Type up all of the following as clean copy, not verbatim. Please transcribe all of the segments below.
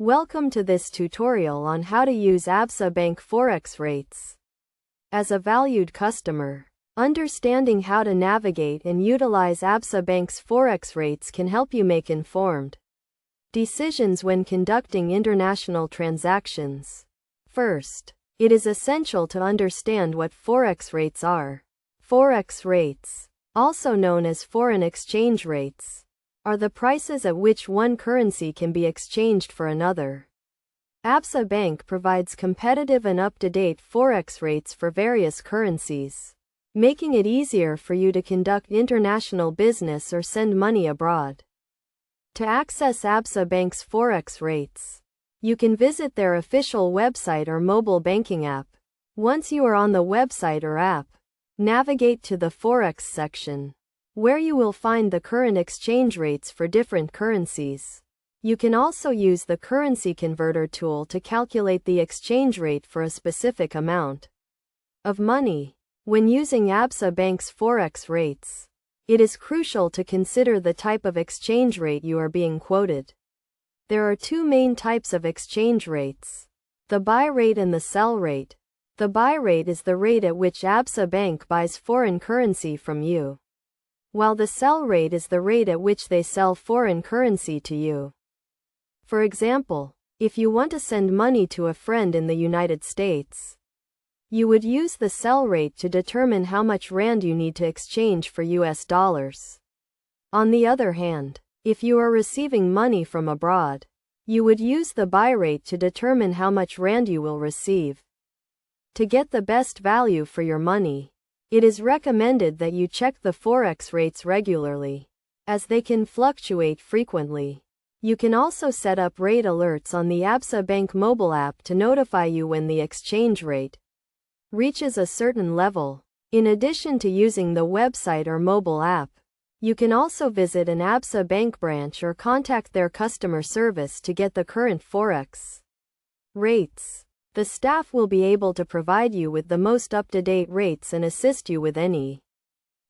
Welcome to this tutorial on how to use Absa Bank Forex rates. As a valued customer, understanding how to navigate and utilize Absa Bank's Forex rates can help you make informed decisions when conducting international transactions. First, it is essential to understand what Forex rates are. Forex rates, also known as foreign exchange rates, are the prices at which one currency can be exchanged for another. Absa Bank provides competitive and up-to-date Forex rates for various currencies, making it easier for you to conduct international business or send money abroad. To access Absa Bank's Forex rates, you can visit their official website or mobile banking app. Once you are on the website or app, navigate to the Forex section, where you will find the current exchange rates for different currencies. You can also use the currency converter tool to calculate the exchange rate for a specific amount of money. When using Absa Bank's Forex rates, it is crucial to consider the type of exchange rate you are being quoted. There are two main types of exchange rates: the buy rate and the sell rate. The buy rate is the rate at which Absa Bank buys foreign currency from you, while the sell rate is the rate at which they sell foreign currency to you. For example, if you want to send money to a friend in the United States, you would use the sell rate to determine how much rand you need to exchange for US dollars. On the other hand, if you are receiving money from abroad, you would use the buy rate to determine how much rand you will receive. To get the best value for your money, it is recommended that you check the Forex rates regularly, as they can fluctuate frequently. You can also set up rate alerts on the Absa Bank mobile app to notify you when the exchange rate reaches a certain level. In addition to using the website or mobile app, you can also visit an Absa Bank branch or contact their customer service to get the current Forex rates. The staff will be able to provide you with the most up-to-date rates and assist you with any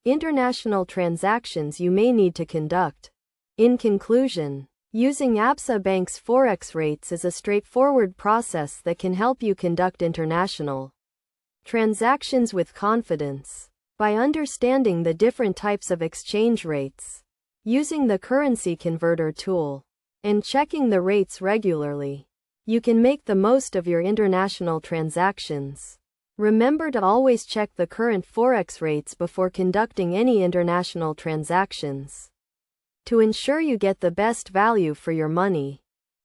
international transactions you may need to conduct. In conclusion, using Absa Bank's Forex rates is a straightforward process that can help you conduct international transactions with confidence. By understanding the different types of exchange rates, using the currency converter tool, and checking the rates regularly, you can make the most of your international transactions. Remember to always check the current Forex rates before conducting any international transactions, to ensure you get the best value for your money.